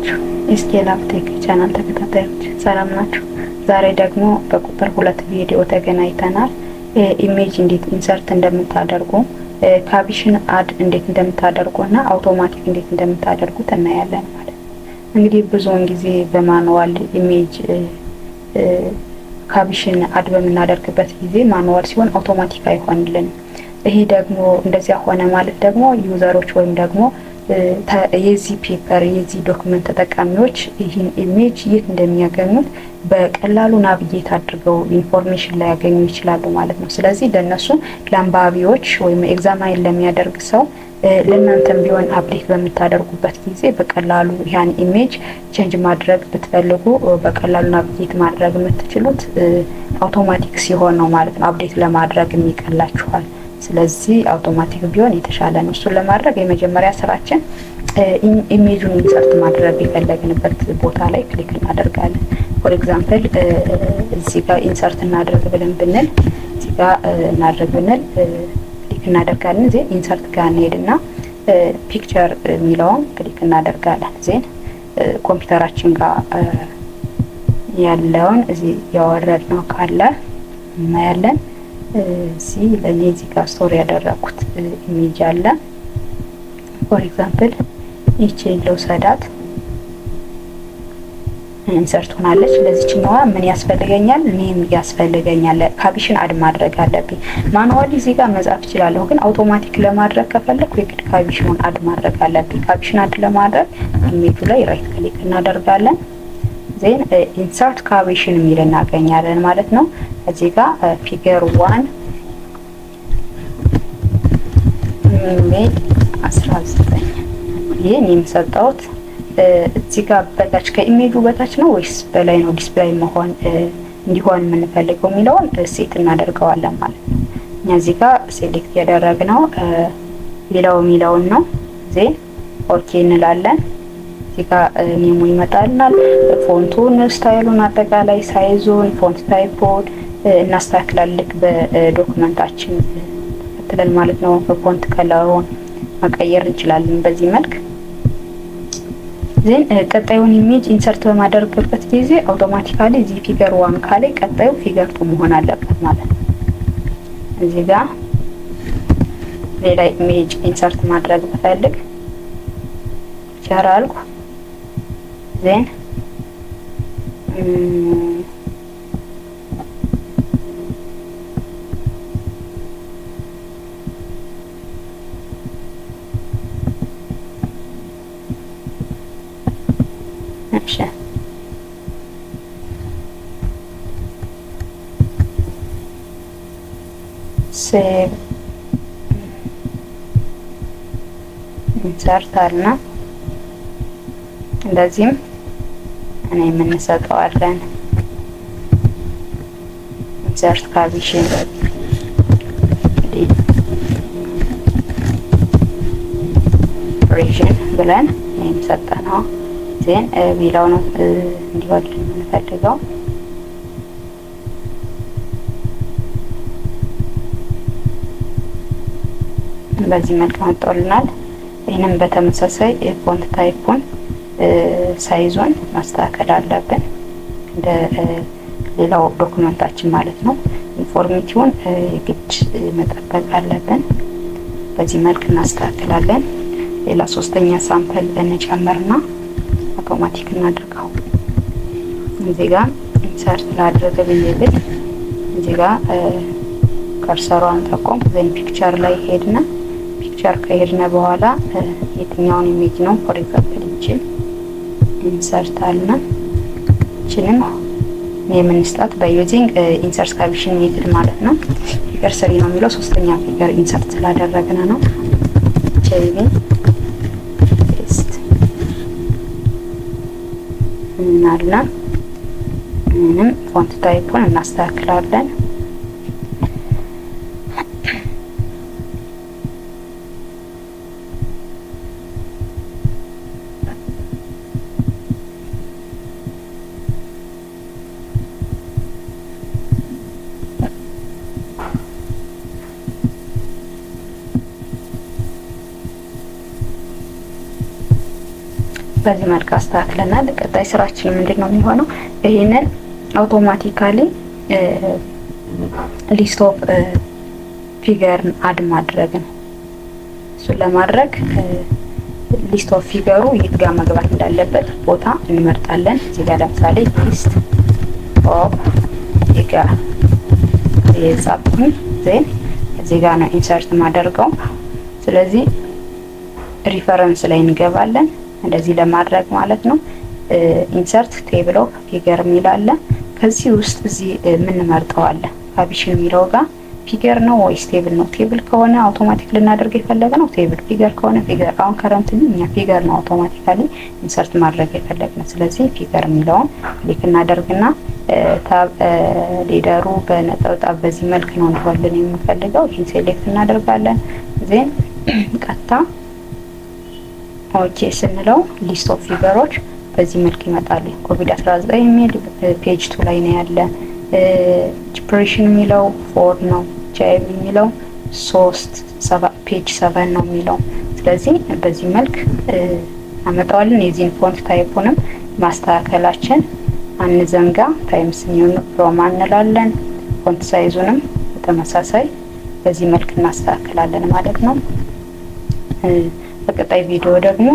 ናችሁ? የስኬል አፕ ቴክ ቻናል ተከታታዮች ሰላም ናችሁ? ዛሬ ደግሞ በቁጥር 2 ቪዲዮ ተገናኝተናል። ኢሜጅ እንዴት ኢንሰርት እንደምታደርጉ፣ ካፕሽን አድ እንዴት እንደምታደርጉና አውቶማቲክ እንዴት እንደምታደርጉት እናያለን ማለት ነው። እንግዲህ ብዙውን ጊዜ በማኑዋል ኢሜጅ ካፕሽን አድ በምናደርግበት ጊዜ ማኑዋል ሲሆን አውቶማቲክ አይሆንልንም። ይሄ ደግሞ እንደዚያ ሆነ ማለት ደግሞ ዩዘሮች ወይም ደግሞ የዚህ ፔፐር የዚህ ዶክመንት ተጠቃሚዎች ይህን ኢሜጅ የት እንደሚያገኙት በቀላሉ ናቪጌት አድርገው ኢንፎርሜሽን ላይ ያገኙ ይችላሉ ማለት ነው። ስለዚህ ለነሱ ለአንባቢዎች ወይም ኤግዛማይን ለሚያደርግ ሰው ለእናንተም ቢሆን አፕዴት በምታደርጉበት ጊዜ በቀላሉ ያን ኢሜጅ ቼንጅ ማድረግ ብትፈልጉ በቀላሉ ናቪጌት ማድረግ የምትችሉት አውቶማቲክ ሲሆን ነው ማለት ነው። አፕዴት ለማድረግ የሚቀላችኋል። ስለዚህ አውቶማቲክ ቢሆን የተሻለ ነው። እሱን ለማድረግ የመጀመሪያ ስራችን ኢሜጁን ኢንሰርት ማድረግ የፈለግንበት ቦታ ላይ ክሊክ እናደርጋለን። ፎር ኤግዛምፕል እዚህ ጋር ኢንሰርት እናድርግ ብለን ብንል እዚህ ጋር እናድርግ ብንል ክሊክ እናደርጋለን። ዜን ኢንሰርት ጋር እንሄድና ፒክቸር የሚለውን ክሊክ እናደርጋለን። ዜን ኮምፒውተራችን ጋር ያለውን እዚህ ያወረድነው ካለ እናያለን። እዚህ ለኔ እዚህ ጋር ስቶሪ ያደረኩት ኢሜጅ አለ። ፎር ኤግዛምፕል ይቺን ልውሰዳት ኢንሰርት ሆናለች። ለዚህኛዋ ምን ያስፈልገኛል? ኔም ያስፈልገኛል። ካፕሽን አድ ማድረግ አለብኝ። ማኑዋሊ እዚህ ጋር መጻፍ እችላለሁ፣ ግን አውቶማቲክ ለማድረግ ከፈለኩ የግድ ካፕሽኑን አድ ማድረግ አለብኝ። ካፕሽን አድ ለማድረግ ኢሜጁ ላይ ራይት ክሊክ እናደርጋለን። ዜን ኢንሰርት ካፕሽን የሚል እናገኛለን ማለት ነው። እዚህ ጋር ፊገር 1 ኢሜጅ 19 ይሄን የምሰጠውት እዚህ ጋር በታች ከኢሜጁ በታች ነው ወይስ በላይ ነው ዲስፕሌይ መሆን እንዲሆን የምንፈልገው የሚለውን ሴት እናደርገዋለን ማለት ነው። እኛ እዚህ ጋር ሴሌክት ያደረግነው ሌላው የሚለውን ነው። ዜን ኦኬ እንላለን። እዚህ ጋር ኔሙ ይመጣልናል። ፎንቱን፣ ስታይሉን፣ አጠቃላይ ሳይዙን፣ ፎንት ታይፑን እናስተካክላለን በዶክመንታችን ተከትለን ማለት ነው። ፎንት ከለሩን መቀየር እንችላለን በዚህ መልክ። ዜን ቀጣዩን ኢሜጅ ኢንሰርት በማድረግበት ጊዜ አውቶማቲካሊ እዚህ ፊገር 1 ካለ ቀጣዩ ፊገር 2 መሆን አለበት ማለት ነው። እዚህ ጋር ሌላ ኢሜጅ ኢንሰርት ማድረግ ብፈልግ ይቻላል። ዜን ሴቭ ኢንሰርት አልና እንደዚህም እኔ የምንሰጠዋለን ኢንሰርት ካፕሽን ሪጅን ብለን የምንሰጠነው ዜን ቢላው ነው እንዲወድ የምንፈልገው። በዚህ መልክ መጥቶልናል። ይህንም በተመሳሳይ ፎንት ታይፑን ሳይዙን ማስተካከል አለብን እንደ ሌላው ዶክመንታችን ማለት ነው። ኢንፎርሜቲቭን የግድ መጠበቅ አለብን። በዚህ መልክ እናስተካክላለን። ሌላ ሶስተኛ ሳምፕል እንጨምርና አውቶማቲክ እናድርገው። እዚህ ጋር ኢንሰርት ላድርግ ብዬ ብል እዚህ ጋር ከርሰሯን ጠቆም ዘን ፒክቸር ላይ ሄድና ፒክቸር ከሄድነ በኋላ የትኛውን ኢሜጅ ነው ፎር ኤግዛምፕል ይችን ኢንሰርት አልና ይችንም የምንስጣት በዩዚንግ ኢንሰርት ካፕሽን ሜትድ ማለት ነው። ፊገር 3 ነው የሚለው ሶስተኛ ፊገር ኢንሰርት ስላደረግነ ነው። ቼቪ ፔስት እናልና ምንም ፎንት ታይፑን እናስተካክላለን። በዚህ መልክ አስተካክለናል። ቀጣይ ስራችን ምንድነው የሚሆነው? ይሄንን አውቶማቲካሊ ሊስት ኦፍ ፊገርን አድ ማድረግ ነው። እሱን ለማድረግ ሊስት ኦፍ ፊገሩ የት ጋር መግባት እንዳለበት ቦታ እንመርጣለን። እዚህ ጋር ለምሳሌ ሊስት ኦፍ ፊገር የጻፍኩኝ ዜን እዚህ ጋር ነው ኢንሰርት ማደርገው። ስለዚህ ሪፈረንስ ላይ እንገባለን እንደዚህ ለማድረግ ማለት ነው። ኢንሰርት ቴብል ኦፍ ፊገር የሚላለ ከዚህ ውስጥ እዚህ ምን መርጠዋለን? ፓብሊሽን የሚለው ጋር ፊገር ነው ወይስ ቴብል ነው? ቴብል ከሆነ አውቶማቲክ ልናደርግ የፈለግነው ቴብል፣ ፊገር ከሆነ ፊገር። አሁን ከረንትሊ እኛ ፊገር ነው አውቶማቲካሊ ኢንሰርት ማድረግ የፈለግነው። ስለዚህ ፊገር የሚለውን ክሊክ እናደርግና ታብ ሊደሩ በነጠብጣብ በዚህ መልክ ነው እንዲሆንልን የምንፈልገው። ይህን ሴሌክት እናደርጋለን። ዜን ቀጥታ ኦኬ ስንለው ሊስት ኦፍ ፊገሮች በዚህ መልክ ይመጣሉ። ኮቪድ-19 የሚል ፔጅ 2 ላይ ነው ያለ። ዲፕሬሽን የሚለው 4 ነው። ጂአይቪ የሚለው 3 ፔጅ 7 ነው የሚለው። ስለዚህ በዚህ መልክ አመጣዋለን። የዚህን ፎንት ታይፑንም ማስተካከላችን አንዘንጋ። ታይምስ ኒው ሮማን እንላለን። ፎንት ሳይዙንም በተመሳሳይ በዚህ መልክ እናስተካክላለን ማለት ነው። በቀጣይ ቪዲዮ ደግሞ